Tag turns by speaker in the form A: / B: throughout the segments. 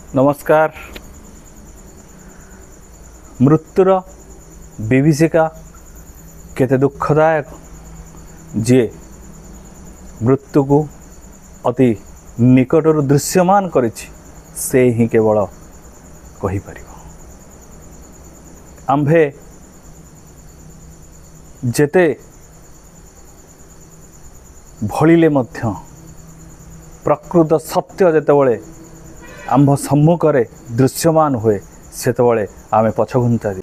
A: नमस्कार। मृत्युर विभीषिका केते दुखदायक जे मृत्यु को अति निकटर दृश्यमान करिछि से ही केवल कहि परिबो। आम्भे जेते भलिले मध्य प्रकृत सत्य जेतेबेले आम्भ सम्मुखरे दृश्यमान हुए सेतेबेले आमे पछघुंचा दे।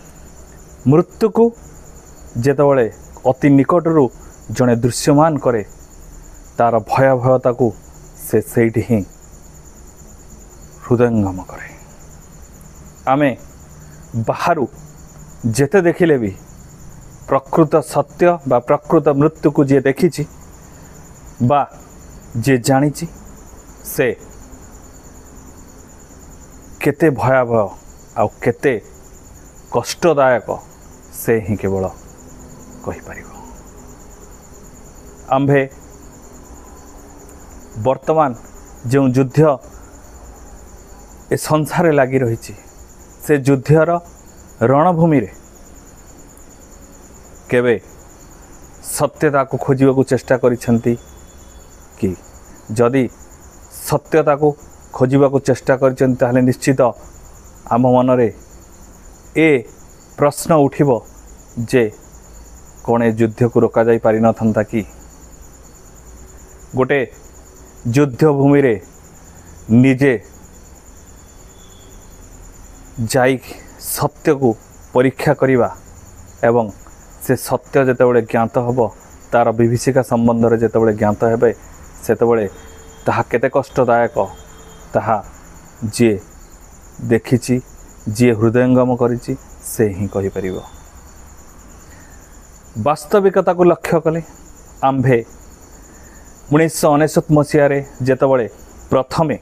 A: मृत्यु को जेतेबेले अति निकटरू जड़े दृश्यमान करे तार भयावहता को से सेठी ही हृदयंगम करे। आमे बाहरु जेते देखिले भी प्रकृत सत्य बा प्रकृत मृत्यु को जे देखिछि बा जे जानिछि से केते भयावह आ केते कष्टदायक से ही केवल कहि परिबो। आम्भे वर्तमान जो युद्ध ए संसार लगी रही से युद्धर रणभूमि रे केवे सत्यता को खोजिबा को चेष्टा करिसेंती कि जदि सत्यता को खोजिबा को चेष्टा करिसेंती ताहले निश्चित आम मनरे ए प्रश्न उठिबो जे कौन ए युद्ध को रोका जाई पारि नथंता कि गोटे युद्ध भूमि रे निजे जाई सत्य को परीक्षा करिबा एवं से सत्य जेतेबेले ज्ञात हबो तार विभीषिका संबंध रे जेतेबेले ज्ञात हेबे सेतेबेले ताहा केते कष्टदायक ताहा जे देखिछि जे हृदयंगम करिछि से ही कहि परिबो। वास्तविकता को लक्ष्य कले आम्भे 1999 मसीह जेतेबेले प्रथमे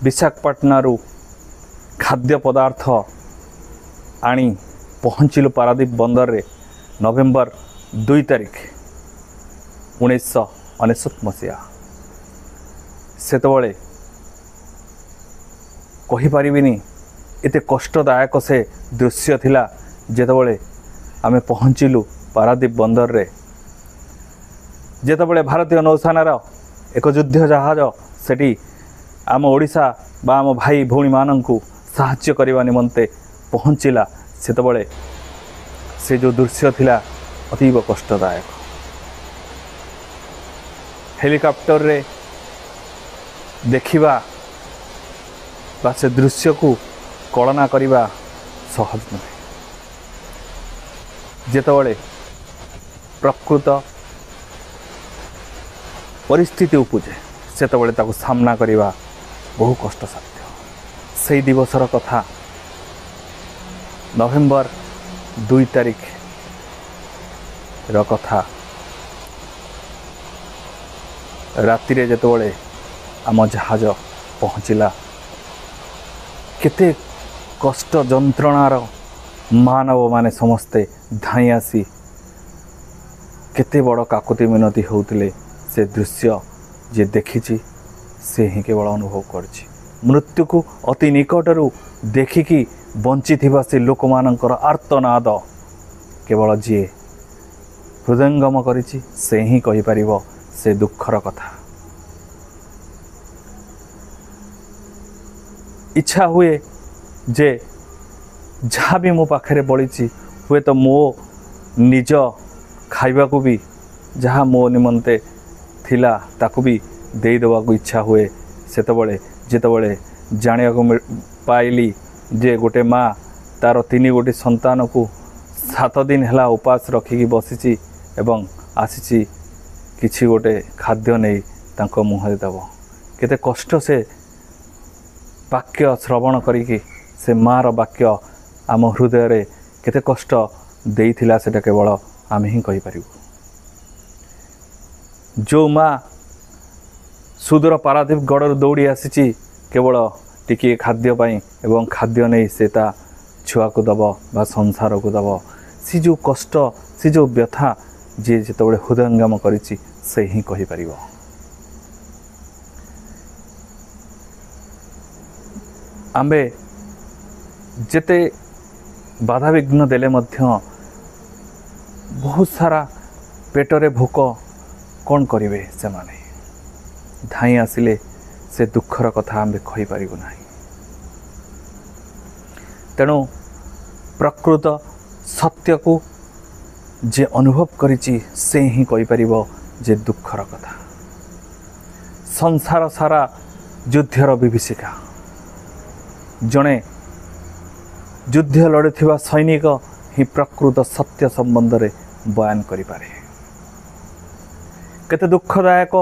A: विशाखापट्टनरू खाद्य पदार्थ आनी पहुँचलु पारादीप बंदर रे नवेम्बर 2 तारिख 1999 मसीहा। सेतेबेले कहि परिबिनी एते कष्टदायक से दृश्य थिला जेतेबेले आमे पहुँचलु पारादीप बंदर रे जेतेबेले भारतीय नौसेनार एक युद्ध जहाज सेठी आम ओडिशा बा आम भाई भौणी माननकु साहाय्य करबा निमंते पहुँचला सेतेबेले से जो दृश्य थिला अतीव कष्टदायक। हेलिकॉप्टर रे देखिबा बा से दृश्य को कल्पना करिबा सहज नुहे। जेतेबेले प्रकृत परिस्थिति उपजे सेतेबेले ताको सामना करिबा बहु कष्टसाध्य। से दिवसर कथा नवेम्बर 2 तारिख र कथा राति रे जेतेबेले आम जहाज पहुँचला केते कष्ट जंत्रणार मानव माने समस्ते धाई आसी केते बड़ काकुति मिनती होउतिले से दृश्य जे देखिछि से ही केवल अनुभव करछि। मृत्यु को अति निकटरू देखिकी बंची थिबा से लोक मानकर आर्तनाद केवल जे हृदयंगम करिछि से ही कहि परिबो से दुखर कथा। इच्छा हुए जे जहाँ भी मो पाखे बड़ी हुए तो मो निज खाइबा को भी जहाँ मो निमंते थिला ताकू भी दे देवा को इच्छा हुए। सेतेबेले जेतेबेले जानिया को पाइली जे गोटे माँ तार 3 गोटी संतान को 7 दिन हैला उपास रखिकी बसीची एवं आसीची किछि गोटे खाद्य नहीं तांको मुहरे देव केते कष्ट से वाक्य श्रवण करिकी से माँ रो वाक्य आम हृदय रे केते कष्ट देइथिला सेटा केवल आमे ही कहि परिबो। जो माँ सुदूर पारादीप गड़र दौड़ी आसी केवल टिके खाद्य पाई एवं खाद्य नहीं से ता छुआ को दब बा संसार को दब सी जो कष्ट सी जो व्यथा जी जितेबाला हृदयंगम करिछि से ही कहि परिबो। आम्बे जेते बाधा विघ्न देले मध्य बहुत सारा पेटरे भोक कौन करेंगे से माने धाई आसिले से दुखर कथा आम्बे कहि पारिबु नाही। तेणु प्रकृत सत्य को जे अनुभव करिछि से ही कहि पारिबो जे दुखर कथा। संसार सारा युद्धर विभीषिका जड़े युद्ध लड़ुवा सैनिक ही प्रकृत सत्य संबंध रे बयान करि पारे। केते दुखदायक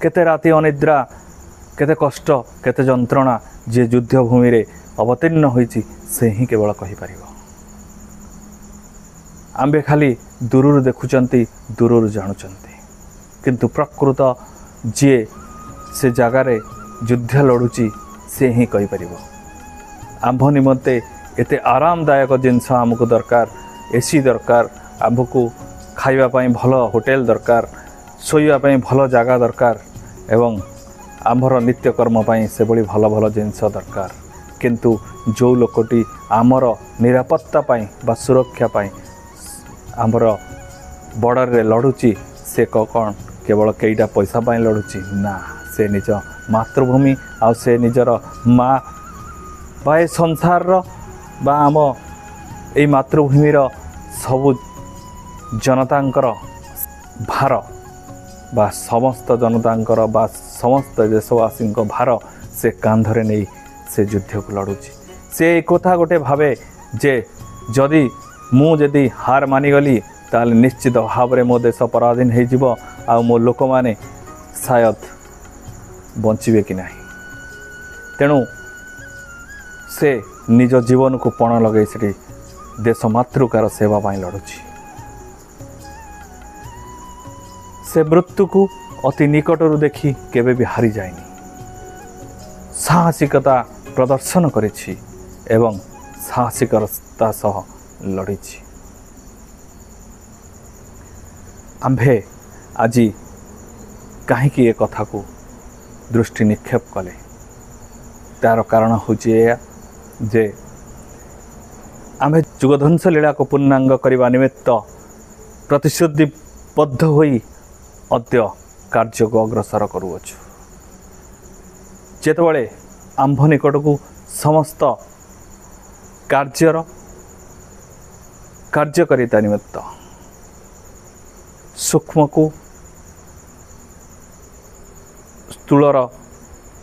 A: केते राति अनिद्रा केते कष्ट केते जंत्रणा जे युद्ध भूमि रे अवतीर्ण होइछि से ही केवल कहि पारिबो। आम्बे खाली दूरରୁ देखुचंती दूरରୁ जानुचंती किंतु प्रकृत जे से जगार युद्ध लड़ुची से ही कहि पारिबो। आंभ निमंते एते आरामदायक जिनस आमको दरकार, एसी दरकार, आंभको खाइबा पई भल होटेल दरकार, शोइबा पई भल जगह दरकार एवं आंभर नित्यकर्म पई से बड़ी भल भल जिनस दरकार। किंतु जो लोकटी आमर निरापत्ता पई बा सुरक्षा पई आमर बॉर्डर रे लड़ुची से कौन केवल कईटा पैसा पाई लड़ुची ना, से निज मातृभूमि आ से निजर माँ बा संसार बा आम ए मातृभूमि सबु जनतांकर भार बा समस्त जनतांकर बा समस्त देशवासी भार से कांधरे नहीं से युद्ध को लड़ुची। से एक कथा गोटे भावे जे जदि मुझे हार मानिगली ताल निश्चित भाव में मो देश पराधीन हो आ मो लोक माने शायद बंचे कि नहीं। तेणु से निज जीवन को पण लगे से देश मातृकार सेवा पाई लड़ुची। से मृत्यु को अति निकटरू देखी केबे भी हारी जाएनी, साहसिकता प्रदर्शन करिछि एवं साहसिकता सह लड़ीछि। आम्भे आज कहीं ये कथा को दृष्टि निक्षेप कले तार कारण होची जे आम्भे जुगध्वंस लीला को पूर्णांग करने निमित्त प्रतिश्रुतिबद्ध होई अद्य कार्य को अग्रसर करुअछु। जेतबळे आम्भ निकट को समस्त कार्यकारिता निमित्त सूक्ष्म को स्थूलर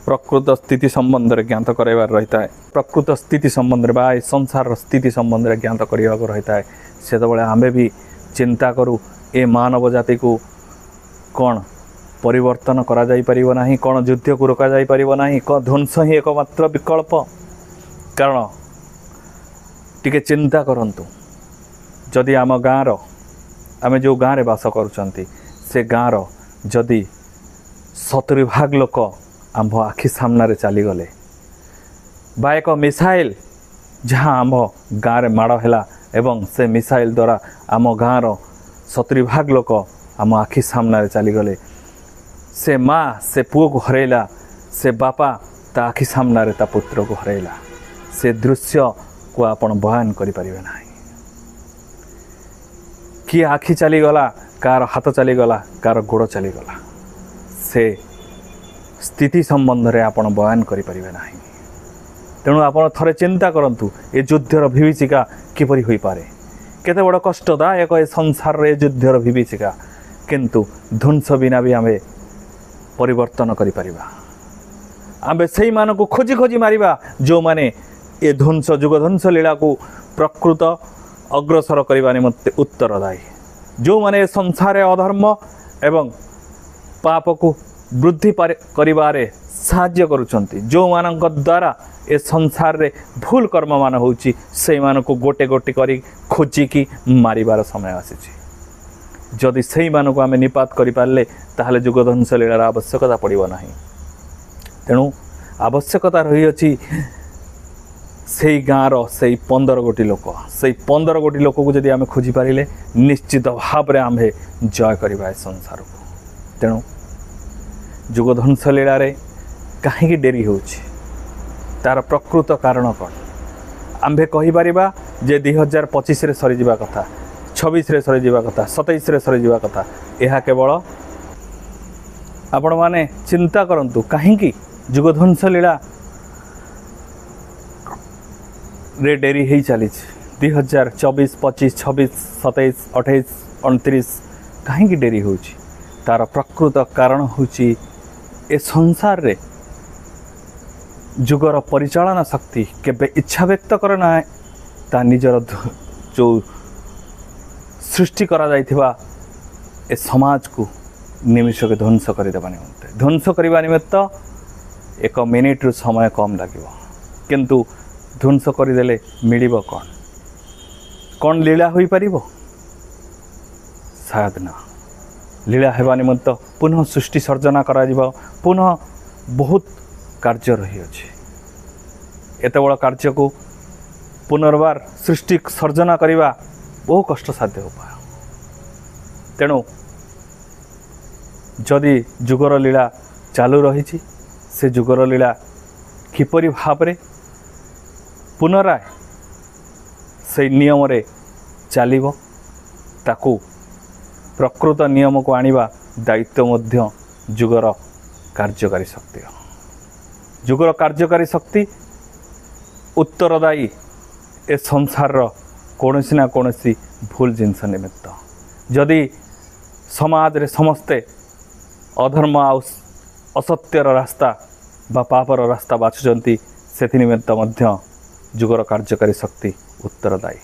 A: प्रकृत स्थिति संबंध में ज्ञात करार रही है, प्रकृत स्थिति संबंध में बा संसार स्थिति संबंध में ज्ञात करने को रही है। से आमे भी चिंता करूँ ए मानव जाति को कौन परिवर्तन करा जाई परिबो नाही, कौन युद्ध को रोका जाई परिबो नाही, कौन ध्वंस ही एकमात्र विकल्प। कारण टिके चिंता करंतु जदि आम गाँर आमे जो गाँव में बास करुचंती से गाँर जदि 70% लोक आम आखि सामने चलीगले बा एक मिसाइल जहाँ आम गाँव में माड़ है एवं से मिसाइल द्वारा आम गाँर 70% लोक आम आखि सामने चलीगले, से माँ से पुओ को हरैला, से बापा ता आखि सामने ता पुत्र को हरैला, से दृश्य को आपण बयान करिपारिबे नाही। किए आखि चलीगला, कार हाथ चलीगला, कार गोड़ चलीगला, से स्थिति संबंध में आपण बयान करिपारिबे नाही। तेणु आपण थरे चिंता करंतु ए युद्धर विभीषिका किपरि होई पारे, केते बड़ कष्टदायक ए संसार रे युद्धर विभीषिका, किंतु ध्वंस बिना भी आमे परिवर्तन करिपारिबा। आमे सेही मानको खोजी खोजी मारिबा जो माने ए ध्वंस जुगध्वंस लीला को प्रकृत अग्रसर करने निमंते उत्तरदायी, जो माने संसार अधर्म एवं पाप को वृद्धि करिबारे साहाय्य करुचंती, जो मानक द्वारा ए संसार रे भूल कर्म मान होउची से मानको गोटे गोटे करी खोजिकी मारिबार समय आसीची। जदि से मानको आमे निपात करि पारले ताहले जुगध्वंस लीलार आवश्यकता पड़िबो नाही। तेणु आवश्यकता रही अछि से गाँर से 15 कोटी लोक, से 15 कोटी लोक को जदि आमे खोजी पारिले निश्चित भाव में आम्भे जय करबा संसार को। तेणु जुगध्वंस लीला रे कहीं डेरी होउछि, तार प्रकृत कारण कौन आम्भे कहीपरिबा जे 2025 रे सरीजा कथा 26 रे सरीजा कथा 27 रे सरीजा कथा यह केवल आपण माने चिंता करंतु कहीं जुगध्वंस लीला रे डेरी ही चली 2024 25 26 27 28 29 कहीं डेरी हो तार प्रकृत कारण होची ए संसार रे जुगर परिचालन शक्ति केबे इच्छा व्यक्त करे ना ता निजर जो सृष्टि करा जाइथिबा ए समाज को निमिष के ध्वंस कर देवा निमंते ध्वंस करने निमित्त 1 मिनिट समय कम लगे किंतु ध्वंस करदेले मिलिब कौन कौन लीला हो पार शायद ना लीला हेबा निमित्त पुनः सृष्टि सर्जना करा जिवो पुनः बहुत कार्य रही अछि एते बड़ कार्य को पुनर्बार सृष्टि सर्जना करने बहुत कष्ट साध्य उपाय तेणु जदि जुगर लीला चालू रही से जुगर लीला किपरि भाव में पुनराय से नियम रे चलिबो ताकू प्रकृत नियम को आनिबा दायित्व मध्य जुगर कार्यकारी शक्ति जुगर कार्यकारी शक्ति उत्तरदायी ए संसार कौनसी ना कौनसी भूल जिनस निमित्त जदि समाज रे समस्ते अधर्म असत्यर रास्ता बा पापर रास्ता बाछुचंती से निमित्त मध्य जुगर कार्यकारी शक्ति उत्तरदायी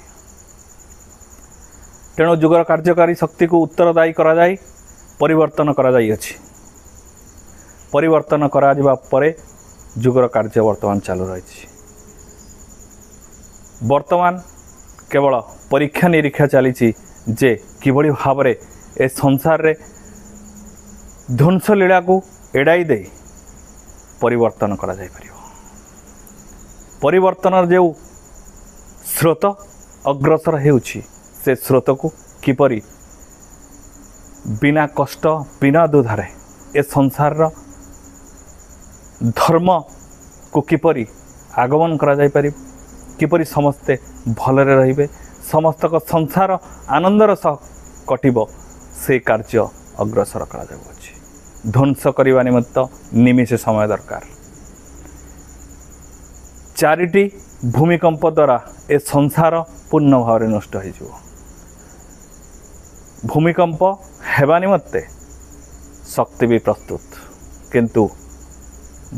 A: तेणु जुगर कार्यकारी शक्ति को उत्तरदायी करा जाय परिवर्तन करा जाय अछि परिवर्तन करा जिबा परे जुगर कार्य वर्तमान चालू रही वर्तमान केवल परीक्षा निरीक्षा चली जे किभली भाव में ए संसार रे ध्वंस लीला को एड़ाई दे परिवर्तन करा जाय परियो परिवर्तन जो स्रोत अग्रसर हेउछि से स्रोत को किपरि बिना कष्ट बिना दुधारे ए संसार रो धर्म को किपरि आगमन करा जाय पारि किपरि समस्ते भलरे रहिबे समस्त को संसार आनंदर सह कटिबो से कार्य अग्रसर करा जाउछि ध्वंस करिवा निमित्त निमिष समय दरकार 4टी भूमिकंप द्वारा ए संसार पूर्ण भाव में नष्ट हो भूमिकंप हेबा निमत्ते शक्ति भी प्रस्तुत किंतु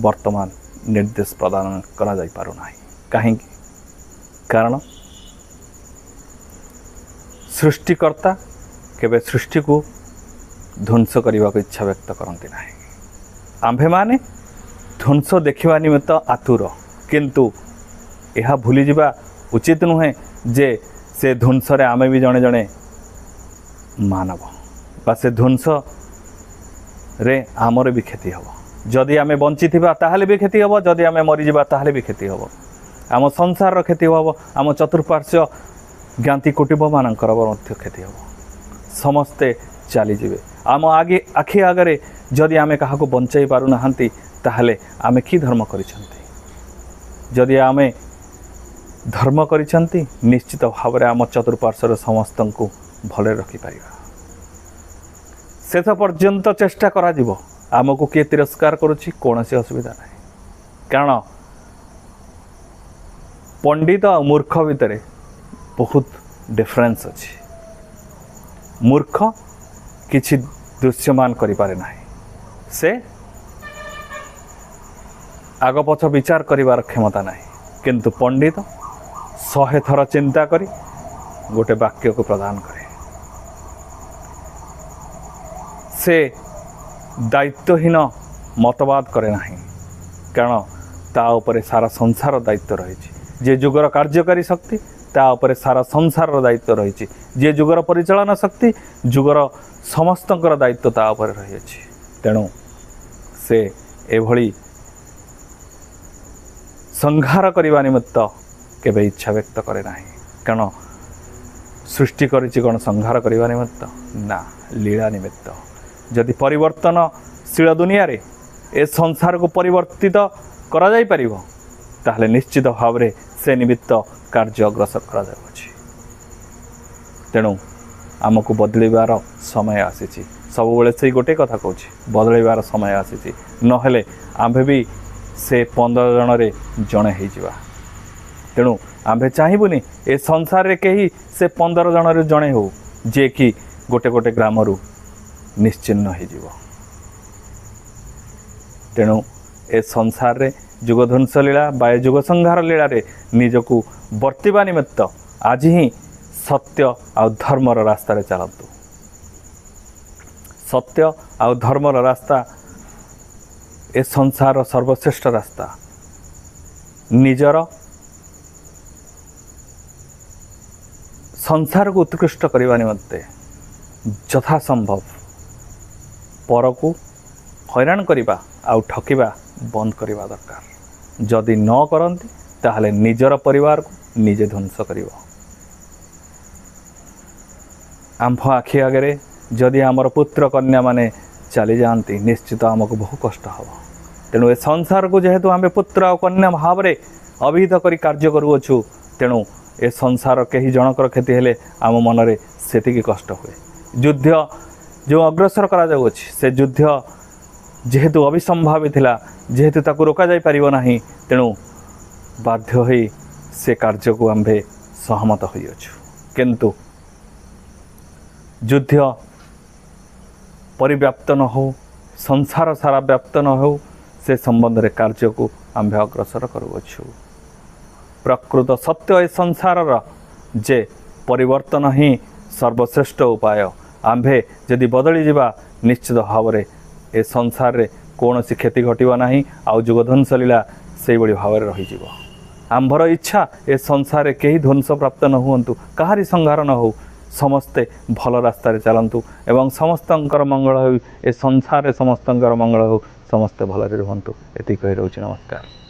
A: वर्तमान निर्देश प्रदान करा जाय पारु नाही कहीं कारण सृष्टिकर्ता केबे सृष्टि को ध्वंस करने को इच्छा व्यक्त करती ना आम्भे माने ध्वंस देखा निमित्त आतुर किंतु यह भूली जावा उचित नुहे जे से ध्वंस रे आमे भी जड़े जड़े मानव बा से ध्वंस रे आमर भी क्षति हम जदि आमे बंची थिबा ताहले भी क्षति हम जदि आमे मरी जावा ताहले भी क्षति हम आम संसार रो क्षति हम आम चतुर्पार्श्व ज्ञाति कुटुंब मानकर क्षति हम समस्ते चलीजे आम आगे आखि आगे जदि आमे कहा बंचाई पारु नाहंती ताहले आमे की धर्म करिसंती जदि आमे धर्म करिसंती निश्चित भाव में आम चतुर्पार्श्वर समस्त को भले रखिपर शेष पर्यंत चेष्टा करा जिवो आमको किए तिरस्कार करुच्ची कौन सी असुविधा ना कारण पंडित और मूर्ख भितर बहुत डिफरेंस अच्छी मूर्ख किछि दृश्यमान करिपारे नाही से आग पछ विचार करिवार क्षमता नाही किंतु पंडित 100 थर चिंता करी गोटे वाक्य को प्रदान करे से दायित्वहीन मतवाद करे नाही कारण ता उपरे सारा संसार दायित्व रही जे जुगर कार्यकारी शक्ति ता उपरे सारा संसार दायित्व रही जे जुगर परिचालन शक्ति जुगर समस्तंकर दायित्व ता उपरे रही अछि तेणु से एभली संहार करने निमित्त केबे इच्छा व्यक्त करे नाही कारण सृष्टि करिछि कोन संहार करने निमित्त ना लीला निमित्त जदि परिवर्तनशील दुनिया रे ए संसार को परिवर्तित करा जाय परिबो ताहले निश्चित भाव में से निमित्त कार्य अग्रसर करा जाउछि। तेणु आमको बदलैबार समय आसीछि। सब बेले से गोटे कथा कहूँ बदलैबार समय आसीछि, नहेले आम्भे भी से 15 जन रे जड़े हो। तेणु आम्भे चाहबुनि ए संसार रे कहीं से 15 जन रे जड़े हो जे कि गोटे गोटे ग्राम रु निश्चिन्न हो। तेणु ए संसार रे जुगध्वंस लीला बा जुग संहार लीला रे निजकू वर्तिबा निमित्त आज ही सत्य आ धर्मर रास्ता रे चलतु। सत्य आ धर्मर रास्ता ए संसार सर्वश्रेष्ठ रास्ता। निजर संसार को उत्कृष्ट करने निमंते यथासंभव पर को हैरान करवा आउ ठकिबा बंद करवा दरकार। जदि न करती ताहले निजर परिवार को निजे ध्वंस कर। आम्भ आखि आगे जदि आमर पुत्र कन्या माने चली जाती निश्चित आमको बहु कष्ट हम। तेणु ए संसार को जेहेतु आम पुत्र और कन्या भाव में अभिहित कर कार्य करुअछु, तेणु ए संसार कहीं जनकर क्षति हेले आम मनरे सेतिकी कष्ट हुए। युद्ध जो अग्रसर करा जाउछि से युद्ध जेहेतु अभिसंभावी थिला, जेहेतु ताकू रोका जाई परिबो नाही, तेणु बाध्य होई से कार्य को आम्भे सहमत होइअछु। किंतु युद्ध परिव्याप्त न हो, संसार सारा व्याप्त न हो, से संबंध रे कार्य को आम्भे अग्रसर करुअछु। प्रकृत सत्य ए संसार जे परिवर्तन ही सर्वश्रेष्ठ उपाय। आम्भे जदि बदली जावा निश्चित भाव में ए संसार रे कौन सी क्षति घटवा नहीं, आउ जुगध्वंस लीला से भाव में रही। आम्भर इच्छा ए संसार रे कहीं ध्वंस प्राप्त न हुंतु, कहारी संहार न हो, समस्ते भल रास्ता रे चलतु एवं समस्तंकर मंगल हो। ए संसार रे समस्तंकर मंगल हो, समस्ते भल रे रुहंतु। एति कहि रहउछि। नमस्कार।